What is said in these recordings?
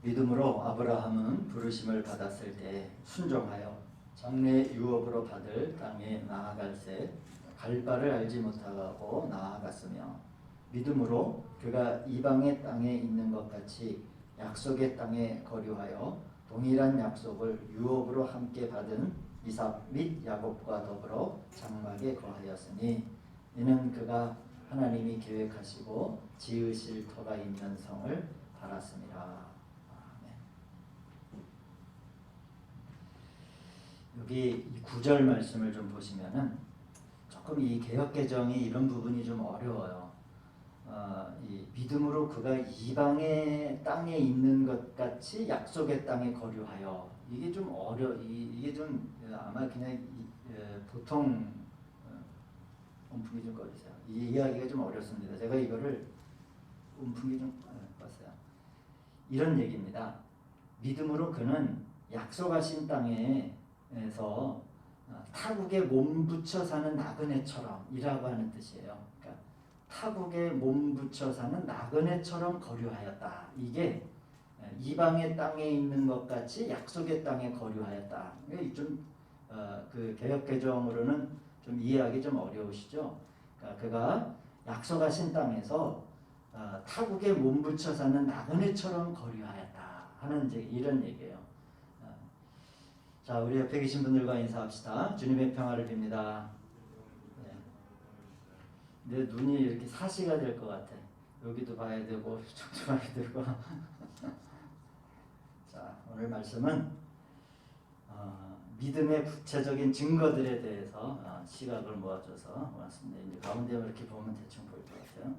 믿음으로 아브라함은 부르심을 받았을 때 순종하여 장래 유업으로 받을 땅에 나아갈새 갈 바를 알지 못하고 나아갔으며 믿음으로 그가 이방의 땅에 있는 것 같이 약속의 땅에 거류하여 동일한 약속을 유업으로 함께 받은 이삭 및 야곱과 더불어 장막에 거하였으니 이는 그가 하나님이 계획하시고 지으실 터가 있는 성을 바랐습니다. 여기 9절 말씀을 좀 보시면은 조금 이 개역개정이 이런 부분이 좀 어려워요. 이 믿음으로 그가 이방의 땅에 있는 것 같이 약속의 땅에 거류하여, 이게 좀 이게 좀 아마 그냥 보통 음풍이 좀 꺼주세요. 이 이야기가 좀 어렵습니다. 제가 이거를 음풍이 좀 껐어요. 이런 얘기입니다. 믿음으로 그는 약속하신 땅에서 타국에 몸붙여 사는 나그네처럼 이라고 하는 뜻이에요. 그러니까 타국에 몸붙여 사는 나그네처럼 거류하였다. 이게 이방의 땅에 있는 것 같이 약속의 땅에 거류하였다. 이게 좀 그 개역개정으로는 좀 이해하기 좀 어려우시죠? 그러니까 그가 약속하신 땅에서 타국에 몸붙여 사는 나그네처럼 거류하였다 하는 이런 얘기예요. 자, 우리 옆에 계신 분들과 인사합시다. 주님의 평화를 빕니다. 네. 내 눈이 이렇게 사시가 될 것 같아. 여기도 봐야 되고 저도 봐야 되고. 자, 오늘 말씀은 믿음의 구체적인 증거들에 대해서 시각을 모아줘서 왔습니다. 이제 가운데 이렇게 보면 대충 보일 것 같아요.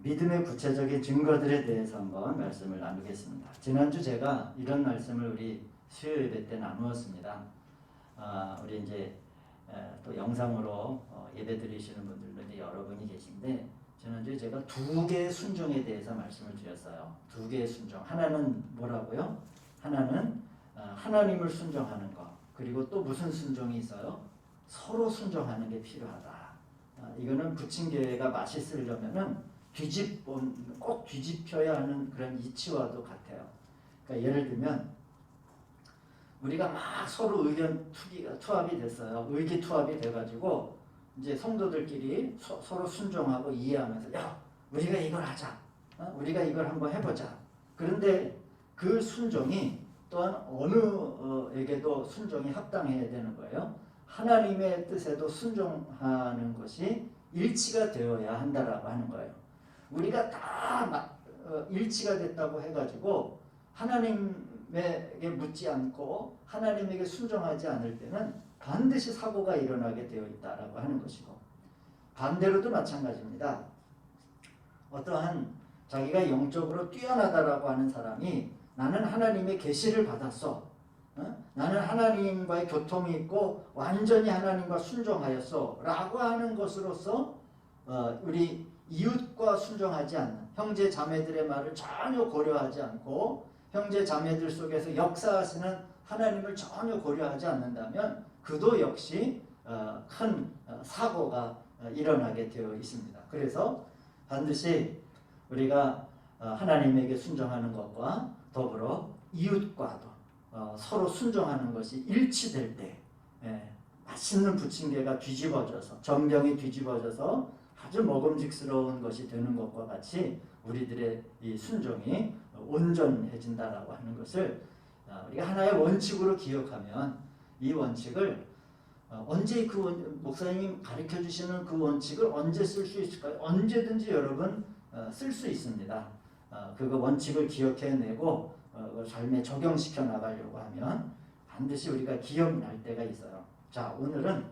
믿음의 구체적인 증거들에 대해서 한번 말씀을 나누겠습니다. 지난주 제가 이런 말씀을 우리 수요 예배 때 나누었습니다. 우리 이제 또 영상으로 예배 드리시는 분들도 이제 여러분이 계신데, 지난주에 제가 두 개의 순종에 대해서 말씀을 드렸어요. 두 개의 순종. 하나는 뭐라고요? 하나는 하나님을 순종하는 것. 그리고 또 무슨 순종이 있어요? 서로 순종하는 게 필요하다. 이거는 부침개가 맛있으려면은 꼭 뒤집혀야 하는 그런 이치와도 같아요. 그러니까 예를 들면 우리가 막 서로 의견 투합이 됐어요. 의기투합이 돼가지고 이제 성도들끼리 서로 순종하고 이해하면서, 야, 우리가 이걸 하자. 우리가 이걸 한번 해보자. 그런데 그 순종이 또한 어느에게도 순종이 합당해야 되는 거예요. 하나님의 뜻에도 순종하는 것이 일치가 되어야 한다라고 하는 거예요. 우리가 다 일치가 됐다고 해가지고 하나님에게 묻지 않고 하나님에게 순종하지 않을 때는 반드시 사고가 일어나게 되어 있다라고 하는 것이고, 반대로도 마찬가지입니다. 어떠한 자기가 영적으로 뛰어나다라고 하는 사람이 나는 하나님의 계시를 받았어. 나는 하나님과의 교통이 있고 완전히 하나님과 순종하였어 라고 하는 것으로서 우리 이웃과 순종하지 않는, 형제 자매들의 말을 전혀 고려하지 않고 형제 자매들 속에서 역사하시는 하나님을 전혀 고려하지 않는다면 그도 역시 큰 사고가 일어나게 되어 있습니다. 그래서 반드시 우리가 하나님에게 순종하는 것과 더불어 이웃과도 서로 순종하는 것이 일치될 때 맛있는 부침개가 뒤집어져서, 전병이 뒤집어져서 아주 먹음직스러운 것이 되는 것과 같이 우리들의 이 순종이 온전해진다라고 하는 것을 우리가 하나의 원칙으로 기억하면, 이 원칙을 언제 목사님이 가르쳐 주시는 그 원칙을 언제 쓸 수 있을까요? 언제든지 여러분 쓸 수 있습니다. 그거 원칙을 기억해내고 삶에 적용시켜 나가려고 하면 반드시 우리가 기억날 때가 있어요. 자, 오늘은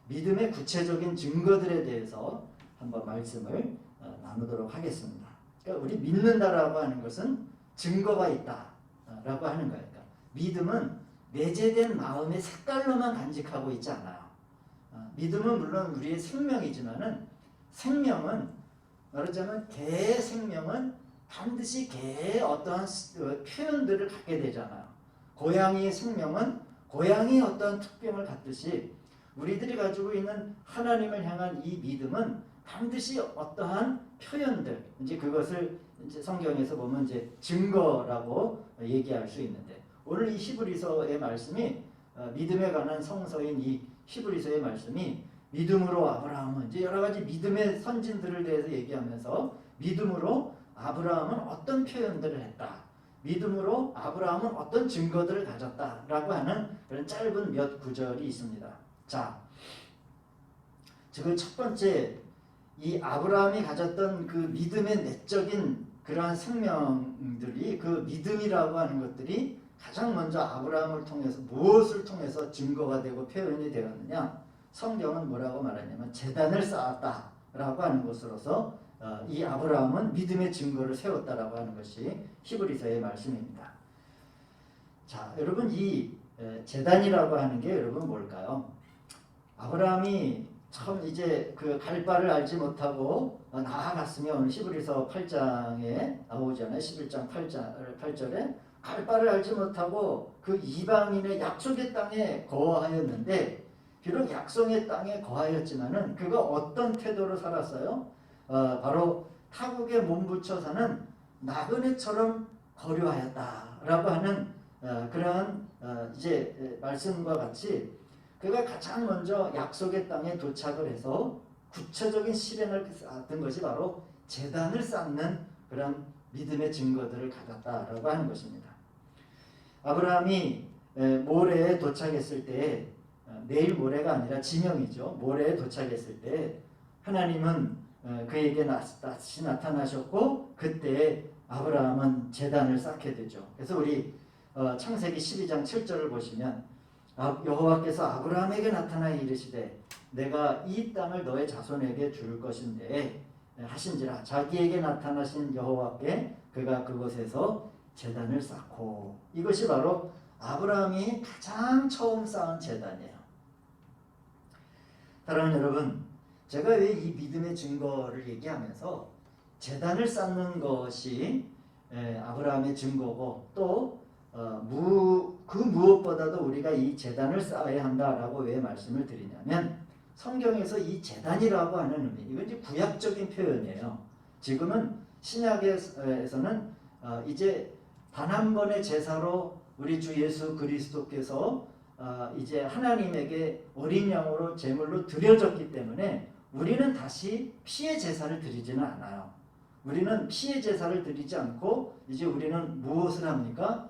믿음의 구체적인 증거들에 대해서 한번 말씀을 나누도록 하겠습니다. 그러니까 우리 믿는다라고 하는 것은 증거가 있다라고 하는 거예요. 그러니까 믿음은 내재된 마음의 색깔로만 간직하고 있지 않아요. 믿음은 물론 우리의 생명이지만은, 생명은 말하자면 개의 생명은 반드시 개의 어떠한 표현들을 갖게 되잖아요. 고양이의 생명은 고양이의 어떠한 특병을 갖듯이 우리들이 가지고 있는 하나님을 향한 이 믿음은 반드시 어떠한 표현들, 이제 그것을 이제 성경에서 보면 이제 증거라고 얘기할 수 있는데, 오늘 이 히브리서의 말씀이 믿음에 관한 성서인 이 히브리서의 말씀이 믿음으로 아브라함은, 이제 여러 가지 믿음의 선진들을 대해서 얘기하면서 믿음으로 아브라함은 어떤 표현들을 했다, 믿음으로 아브라함은 어떤 증거들을 가졌다라고 하는 그런 짧은 몇 구절이 있습니다. 자, 지금 첫 번째, 이 아브라함이 가졌던 그 믿음의 내적인 그러한 생명들이, 그 믿음이라고 하는 것들이 가장 먼저 아브라함을 통해서 무엇을 통해서 증거가 되고 표현이 되었느냐, 성경은 뭐라고 말하냐면 제단을 쌓았다라고 하는 것으로서 이 아브라함은 믿음의 증거를 세웠다라고 하는 것이 히브리서의 말씀입니다. 자, 여러분, 이 제단이라고 하는 게 여러분 뭘까요? 아브라함이 처음 이제 그 갈 바를 알지 못하고 나아갔으면, 히브리서 8장에 나오잖아요. 11장 8절에 갈 바를 알지 못하고 그 이방인의 약속의 땅에 거하였는데, 비록 약속의 땅에 거하였지만은 그가 어떤 태도로 살았어요? 바로 타국에 몸붙여 사는 나그네처럼 거류하였다라고 하는 그러한 이제 말씀과 같이, 그가 가장 먼저 약속의 땅에 도착을 해서 구체적인 실행을 쌓았던 것이 바로 제단을 쌓는 그런 믿음의 증거들을 가졌다라고 하는 것입니다. 아브라함이 모레에 도착했을 때, 내일 모레가 아니라 지명이죠. 모레에 도착했을 때 하나님은 그에게 다시 나타나셨고, 그때 아브라함은 제단을 쌓게 되죠. 그래서 우리 창세기 12장 7절을 보시면 여호와께서 아브라함에게 나타나 이르시되 내가 이 땅을 너의 자손에게 줄 것인데 하신지라. 자기에게 나타나신 여호와께 그가 그곳에서 제단을 쌓고, 이것이 바로 아브라함이 가장 처음 쌓은 제단이에요. 사랑하는 여러분, 제가 왜 이 믿음의 증거를 얘기하면서 제단을 쌓는 것이 아브라함의 증거고, 또 그 무엇보다도 우리가 이 제단을 쌓아야 한다라고 왜 말씀을 드리냐면, 성경에서 이 제단이라고 하는 의미, 이건 이제 구약적인 표현이에요. 지금은 신약에서는 이제 단 한 번의 제사로 우리 주 예수 그리스도께서 이제 하나님에게 어린 양으로 제물로 드려졌기 때문에 우리는 다시 피의 제사를 드리지는 않아요. 우리는 피의 제사를 드리지 않고 이제 우리는 무엇을 합니까?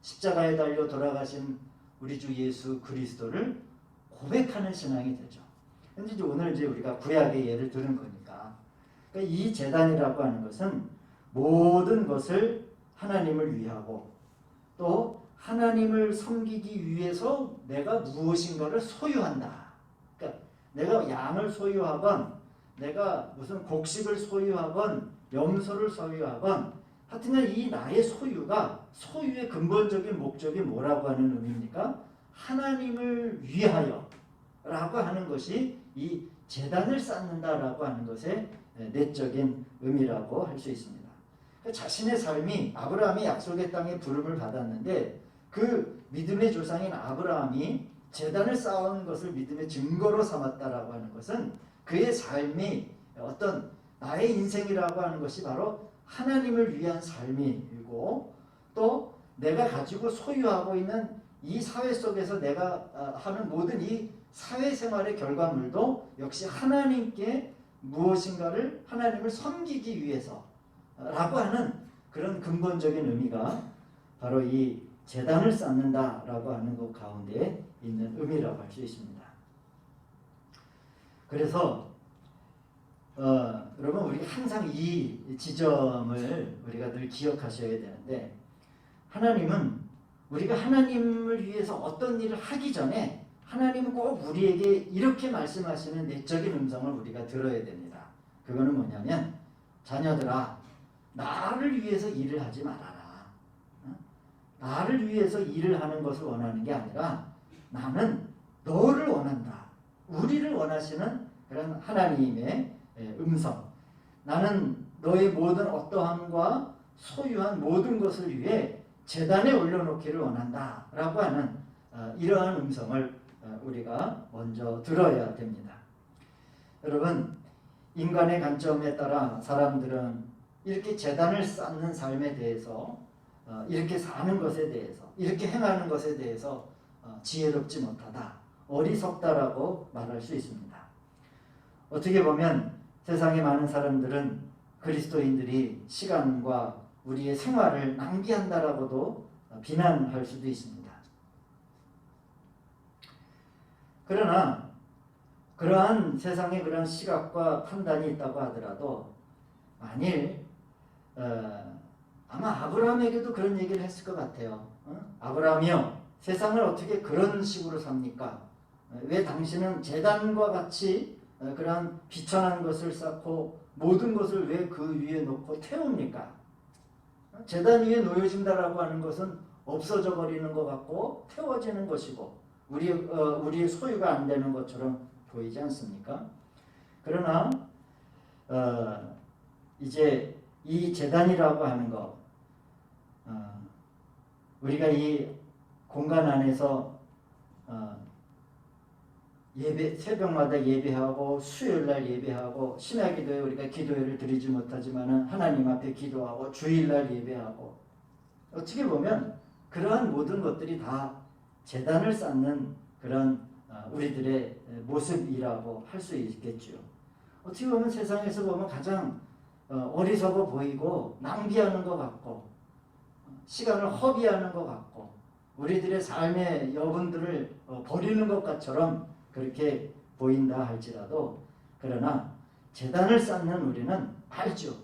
십자가에 달려 돌아가신 우리 주 예수 그리스도를 고백하는 신앙이 되죠. 근데 이제 오늘 이제 우리가 구약의 예를 들은 거니까, 그러니까 이 제단이라고 하는 것은 모든 것을 하나님을 위하고 또 하나님을 섬기기 위해서 내가 무엇인가를 소유한다. 그러니까 내가 양을 소유하건, 내가 무슨 곡식을 소유하건, 염소를 소유하건, 하여튼 이 나의 소유가, 소유의 근본적인 목적이 뭐라고 하는 의미입니까? 하나님을 위하여 라고 하는 것이 이 제단을 쌓는다라고 하는 것의 내적인 의미라고 할 수 있습니다. 자신의 삶이, 아브라함이 약속의 땅에 부름을 받았는데 그 믿음의 조상인 아브라함이 제단을 쌓은 것을 믿음의 증거로 삼았다라고 하는 것은 그의 삶이, 어떤 나의 인생이라고 하는 것이 바로 하나님을 위한 삶이고, 또 내가 가지고 소유하고 있는 이 사회 속에서 내가 하는 모든 이 사회생활의 결과물도 역시 하나님께 무엇인가를, 하나님을 섬기기 위해서 라고 하는 그런 근본적인 의미가 바로 이 제단을 쌓는다라고 하는 것 가운데 있는 의미라고 할 수 있습니다. 그래서 여러분, 우리 항상 이 지점을 우리가 늘 기억하셔야 되는데, 하나님은 우리가 하나님을 위해서 어떤 일을 하기 전에 하나님은 꼭 우리에게 이렇게 말씀하시는 내적인 음성을 우리가 들어야 됩니다. 그거는 뭐냐면, 자녀들아, 나를 위해서 일을 하지 말아라. 나를 위해서 일을 하는 것을 원하는 게 아니라 나는 너를 원한다. 우리를 원하시는 그런 하나님의 음성. 나는 너의 모든 어떠함과 소유한 모든 것을 위해 제단에 올려놓기를 원한다 라고 하는 이러한 음성을 우리가 먼저 들어야 됩니다. 여러분, 인간의 관점에 따라 사람들은 이렇게 재단을 쌓는 삶에 대해서 이렇게 사는 것에 대해서 이렇게 행하는 것에 대해서 지혜롭지 못하다, 어리석다라고 말할 수 있습니다. 어떻게 보면 세상의 많은 사람들은 그리스도인들이 시간과 우리의 생활을 낭비한다라고도 비난할 수도 있습니다. 그러나 그러한 세상에 그런 시각과 판단이 있다고 하더라도 만일 아마 아브라함에게도 그런 얘기를 했을 것 같아요. 아브라함이요, 세상을 어떻게 그런 식으로 삽니까? 왜 당신은 제단과 같이 그런 비천한 것을 쌓고 모든 것을 왜 그 위에 놓고 태웁니까? 제단 위에 놓여진다라고 하는 것은 없어져 버리는 것 같고 태워지는 것이고 우리의 소유가 안 되는 것처럼 보이지 않습니까? 그러나 이제 이 제단이라고 하는 것, 우리가 이 공간 안에서 예배, 새벽마다 예배하고 수요일날 예배하고 심야기도에 우리가 기도회를 드리지 못하지만 하나님 앞에 기도하고 주일날 예배하고, 어떻게 보면 그러한 모든 것들이 다 제단을 쌓는 그런 우리들의 모습이라고 할 수 있겠죠. 어떻게 보면 세상에서 보면 가장 어리석어 보이고 낭비하는 것 같고 시간을 허비하는 것 같고 우리들의 삶의 여분들을 버리는 것처럼 그렇게 보인다 할지라도, 그러나 제단을 쌓는 우리는 알죠.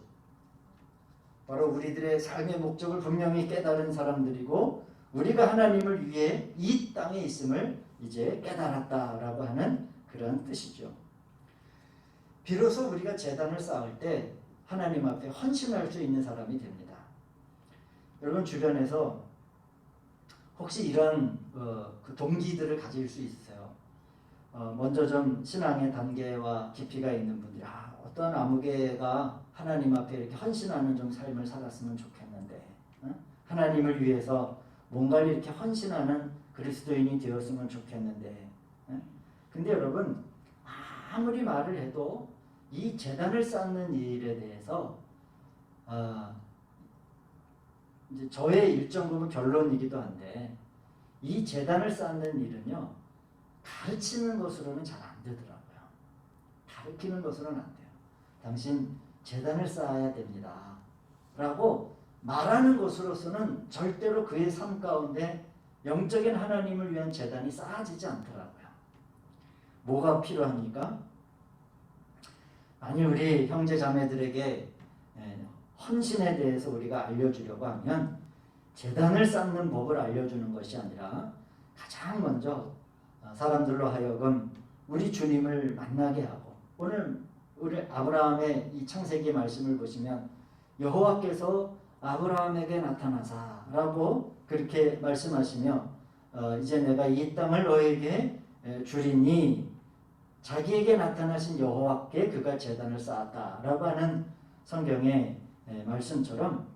바로 우리들의 삶의 목적을 분명히 깨달은 사람들이고 우리가 하나님을 위해 이 땅에 있음을 이제 깨달았다라고 하는 그런 뜻이죠. 비로소 우리가 제단을 쌓을 때 하나님 앞에 헌신할 수 있는 사람이 됩니다. 여러분 주변에서 혹시 이런 그 동기들을 가질 수 있어요. 먼저 좀 신앙의 단계와 깊이가 있는 분들이 어떤 아무개가 하나님 앞에 이렇게 헌신하는 좀 삶을 살았으면 좋겠는데, 하나님을 위해서 뭔가를 이렇게 헌신하는 그리스도인이 되었으면 좋겠는데, 근데 여러분 아무리 말을 해도 이 제단을 쌓는 일에 대해서 이제 저의 일정 부분 결론이기도 한데, 이 제단을 쌓는 일은요 가르치는 것으로는 잘 안 되더라고요. 가르치는 것으로는 안 돼요. 당신 제단을 쌓아야 됩니다 라고 말하는 것으로서는 절대로 그의 삶 가운데 영적인 하나님을 위한 제단이 쌓아지지 않더라고요. 뭐가 필요합니까? 만일 우리 형제 자매들에게 헌신에 대해서 우리가 알려주려고 하면 제단을 쌓는 법을 알려주는 것이 아니라 가장 먼저 사람들로 하여금 우리 주님을 만나게 하고, 오늘 우리 아브라함의 이 창세기 말씀을 보시면 여호와께서 아브라함에게 나타나사라고 그렇게 말씀하시며 이제 내가 이 땅을 너에게 주리니 자기에게 나타나신 여호와께 그가 제단을 쌓았다라고 하는 성경의 말씀처럼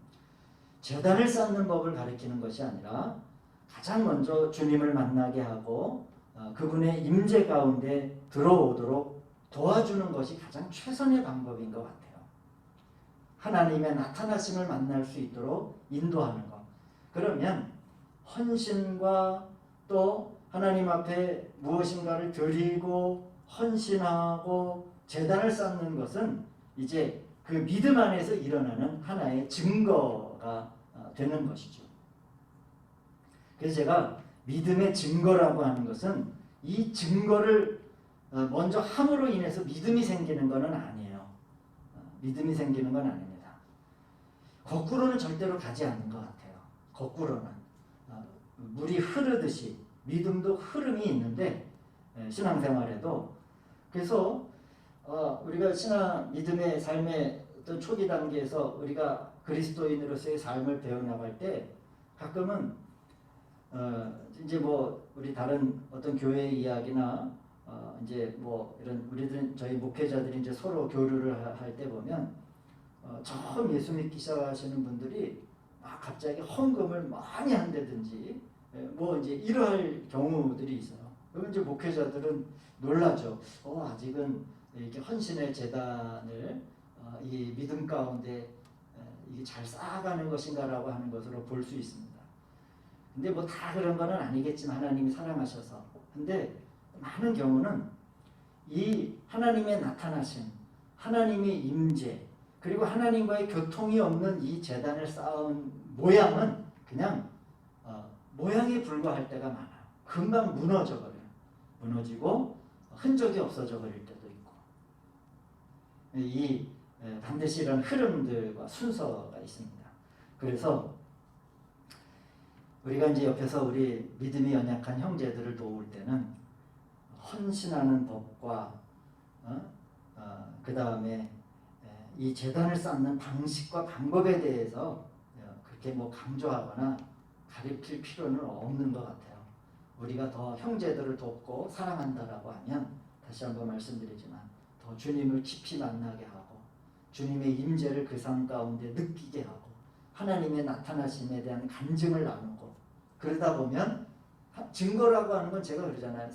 제단을 쌓는 법을 가리키는 것이 아니라 가장 먼저 주님을 만나게 하고 그분의 임재 가운데 들어오도록 도와주는 것이 가장 최선의 방법인 것 같아요. 하나님의 나타나심을 만날 수 있도록 인도하는 것. 그러면 헌신과 또 하나님 앞에 무엇인가를 드리고 헌신하고 제단을 쌓는 것은 이제 그 믿음 안에서 일어나는 하나의 증거가 되는 것이죠. 그래서 제가 믿음의 증거라고 하는 것은 이 증거를 먼저 함으로 인해서 믿음이 생기는 것은 아니에요. 믿음이 생기는 건 아닙니다. 거꾸로는 절대로 가지 않는 것 같아요. 거꾸로는 물이 흐르듯이 믿음도 흐름이 있는데 신앙생활에도, 그래서 우리가 신앙 믿음의 삶의 어떤 초기 단계에서 우리가 그리스도인으로서의 삶을 배워나갈 때 가끔은 이제 뭐 우리 다른 어떤 교회 이야기나 이제 뭐 이런 우리들은 저희 목회자들이 이제 서로 교류를 할 때 보면 처음 예수 믿기 시작하시는 분들이 막 갑자기 헌금을 많이 한다든지 뭐 이제 이럴 경우들이 있어요. 그러면 이제 목회자들은 놀라죠. 아직은 이렇게 헌신의 제단을 이 믿음 가운데 이게 잘 쌓아가는 것인가라고 하는 것으로 볼 수 있습니다. 근데 뭐 다 그런 거는 아니겠지만 하나님이 사랑하셔서. 근데 많은 경우는 이 하나님의 나타나심, 하나님의 임재, 그리고 하나님과의 교통이 없는 이 제단을 쌓은 모양은 그냥 모양에 불과할 때가 많아요. 금방 무너져 버려요. 무너지고 흔적이 없어져 버릴 때도 있고. 이 반드시 이런 흐름들과 순서가 있습니다. 그래서 우리가 이제 옆에서 우리 믿음이 연약한 형제들을 도울 때는 헌신하는 법과 그 다음에 이 제단을 쌓는 방식과 방법에 대해서 그렇게 뭐 강조하거나 가르칠 필요는 없는 것 같아요. 우리가 더 형제들을 돕고 사랑한다라고 하면 다시 한번 말씀드리지만 더 주님을 깊이 만나게 하고 주님의 임재를 그 삶 가운데 느끼게 하고 하나님의 나타나심에 대한 간증을 나누고 그러다 보면 증거라고 하는 건 제가 그러잖아요.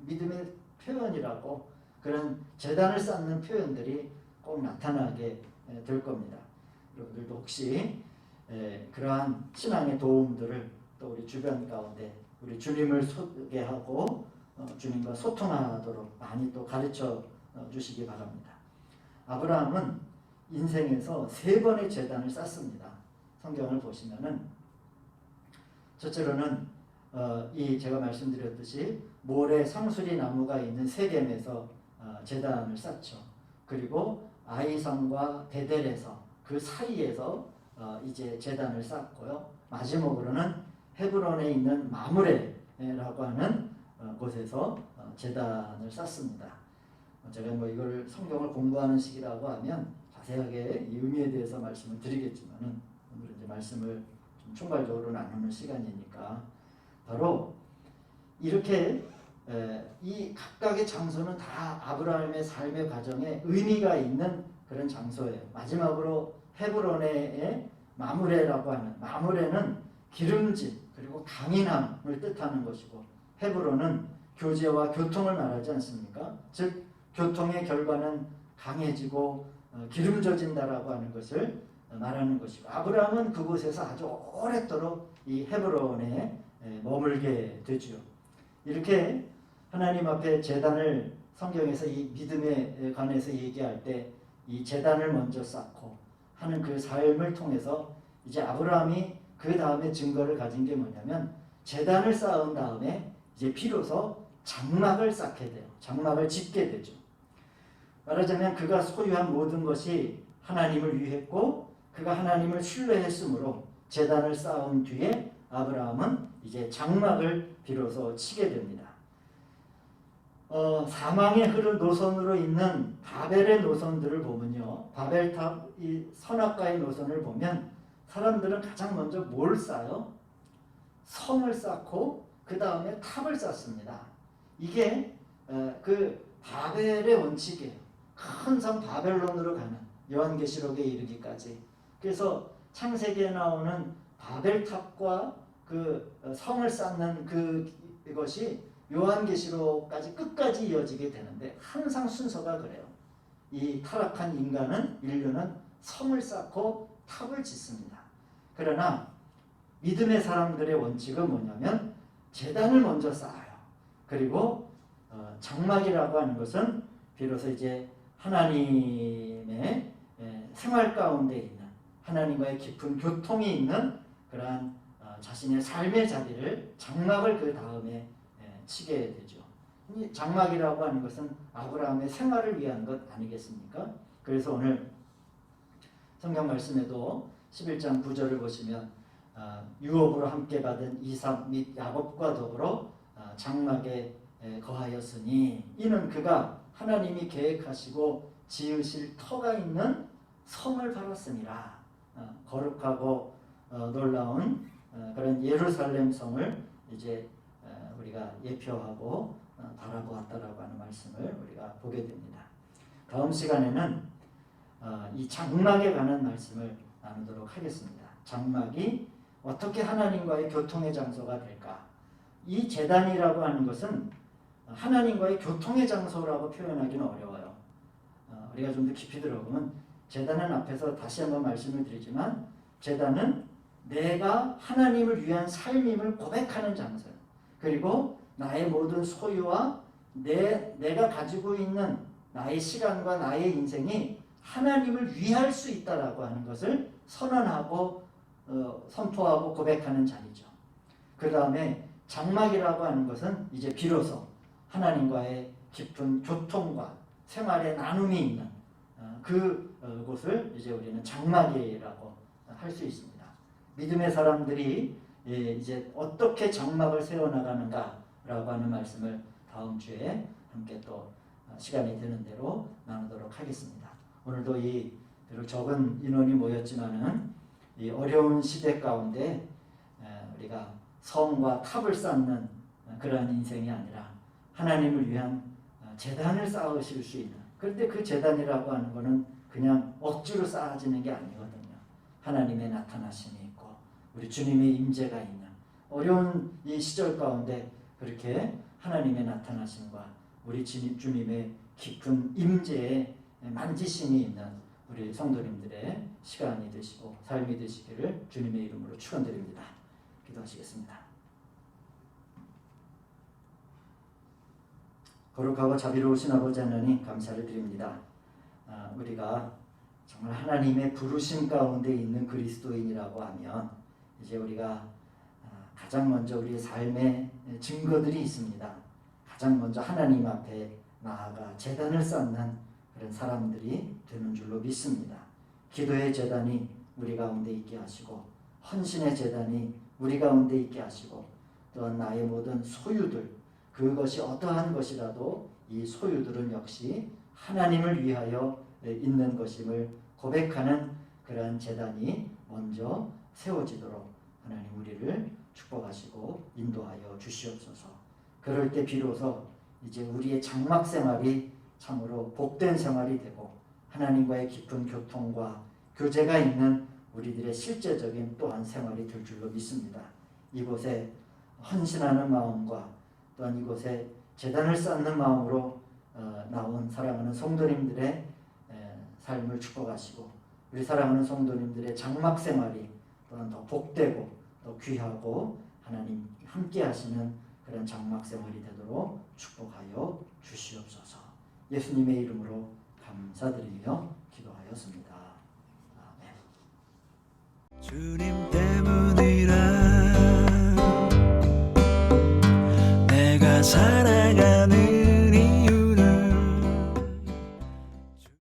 믿음의 표현이라고 그런 제단을 쌓는 표현들이 꼭 나타나게 될 겁니다. 여러분들도 혹시 그러한 신앙의 도움들을 또 우리 주변 가운데 우리 주님을 소개하고 주님과 소통하도록 많이 또 가르쳐 주시기 바랍니다. 아브라함은 인생에서 3번의 제단을 쌓습니다. 성경을 보시면은 첫째로는 이 제가 말씀드렸듯이 모래 상수리 나무가 있는 세겜에서 제단을 쌓죠. 그리고 아이성과 베델에서 그 사이에서 이제 제단을 쌓고요. 마지막으로는 헤브론에 있는 마므레라고 하는 곳에서 제단을 쌓습니다. 제가 뭐 이걸 성경을 공부하는 시기라고 하면 자세하게 이 의미에 대해서 말씀을 드리겠지만은 오늘은 이제 말씀을 좀 총괄적으로 나누는 시간이니까 바로 이렇게 이 각각의 장소는 다 아브라함의 삶의 과정에 의미가 있는 그런 장소예요. 마지막으로 헤브론의 마므레라고 하는 마므레는 기름짐 그리고 강인함을 뜻하는 것이고 헤브론은 교제와 교통을 말하지 않습니까? 즉 교통의 결과는 강해지고 기름져진다라고 하는 것을 말하는 것이고 아브라함은 그곳에서 아주 오랫도록 이 헤브론에 머물게 되죠. 이렇게 하나님 앞에 제단을 성경에서 이 믿음에 관해서 얘기할 때 이 제단을 먼저 쌓고 하는 그 삶을 통해서 이제 아브라함이 그 다음에 증거를 가진 게 뭐냐면 제단을 쌓은 다음에 이제 비로소 장막을 쌓게 돼요. 장막을 짓게 되죠. 말하자면 그가 소유한 모든 것이 하나님을 위했고 그가 하나님을 신뢰했으므로 제단을 쌓은 뒤에 아브라함은 이제 장막을 비로소 치게 됩니다. 사망의 흐를 노선으로 있는 바벨의 노선들을 보면요. 바벨탑 이 선악과의 노선을 보면 사람들은 가장 먼저 뭘 쌓아요? 성을 쌓고 그 다음에 탑을 쌓습니다. 이게 그 바벨의 원칙이에요. 큰 성 바벨론으로 가는 요한계시록에 이르기까지. 그래서 창세기에 나오는 바벨탑과 그 성을 쌓는 그것이 요한계시록까지 끝까지 이어지게 되는데 항상 순서가 그래요. 이 타락한 인류는 성을 쌓고 탑을 짓습니다. 그러나 믿음의 사람들의 원칙은 뭐냐면 제단을 먼저 쌓아요. 그리고 장막이라고 하는 것은 비로소 이제 하나님의 생활 가운데 있는 하나님과의 깊은 교통이 있는 그러한 자신의 삶의 자리를 장막을 그 다음에 치게 되죠. 이 장막이라고 하는 것은 아브라함의 생활을 위한 것 아니겠습니까? 그래서 오늘 성경 말씀에도 11장 9절을 보시면 유업으로 함께 받은 이삭 및 야곱과 더불어 장막에 거하였으니 이는 그가 하나님이 계획하시고 지으실 터가 있는 성을 바랐음이라. 거룩하고 놀라운 그런 예루살렘 성을 이제 우리가 예표하고 바라보았다라고 하는 말씀을 우리가 보게 됩니다. 다음 시간에는 이 장막에 관한 말씀을 나누도록 하겠습니다. 장막이 어떻게 하나님과의 교통의 장소가 될까? 이 제단이라고 하는 것은 하나님과의 교통의 장소라고 표현하기는 어려워요. 우리가 좀 더 깊이 들어보면 제단은 앞에서 다시 한번 말씀을 드리지만 제단은 내가 하나님을 위한 삶임을 고백하는 장소예요. 그리고 나의 모든 소유와 내가 가지고 있는 나의 시간과 나의 인생이 하나님을 위할 수 있다라고 하는 것을 선언하고 선포하고 고백하는 자리죠. 그 다음에 장막이라고 하는 것은 이제 비로소 하나님과의 깊은 교통과 생활의 나눔이 있는 그곳을 이제 우리는 장막이라고 할 수 있습니다. 믿음의 사람들이 이제 어떻게 장막을 세워나가는가라고 하는 말씀을 다음 주에 함께 또 시간이 되는 대로 나누도록 하겠습니다. 오늘도 이 비록 적은 인원이 모였지만은 이 어려운 시대 가운데 우리가 성과 탑을 쌓는 그러한 인생이 아니라 하나님을 위한 제단을 쌓으실 수 있는, 그런데 그 제단이라고 하는 것은 그냥 억지로 쌓아지는 게 아니거든요. 하나님의 나타나심이 있고 우리 주님의 임재가 있는 어려운 이 시절 가운데 그렇게 하나님의 나타나심과 우리 주님의 깊은 임재에 만지심이 있는 우리 성도님들의 시간이 되시고 삶이 되시기를 주님의 이름으로 축원드립니다. 기도하시겠습니다. 거룩하고 자비로우신 아버지 하나님 감사를 드립니다. 우리가 정말 하나님의 부르심 가운데 있는 그리스도인이라고 하면 이제 우리가 가장 먼저 우리의 삶의 증거들이 있습니다. 가장 먼저 하나님 앞에 나아가 제단을 쌓는 그런 사람들이 되는 줄로 믿습니다. 기도의 제단이 우리 가운데 있게 하시고 헌신의 제단이 우리 가운데 있게 하시고 또한 나의 모든 소유들, 그것이 어떠한 것이라도 이 소유들은 역시 하나님을 위하여 있는 것임을 고백하는 그러한 제단이 먼저 세워지도록 하나님 우리를 축복하시고 인도하여 주시옵소서. 그럴 때 비로소 이제 우리의 장막 생활이 참으로 복된 생활이 되고 하나님과의 깊은 교통과 교제가 있는 우리들의 실제적인 또한 생활이 될 줄로 믿습니다. 이곳에 헌신하는 마음과 또한 이곳에 제단을 쌓는 마음으로 나온 사랑하는 성도님들의 삶을 축복하시고 우리 사랑하는 성도님들의 장막 생활이 또한 더 복되고 더 귀하고 하나님 함께 하시는 그런 장막 생활이 되도록 축복하여 주시옵소서. 예수님의 이름으로 감사드리며 기도하였습니다. 아멘. 주님 때문이라 내가 살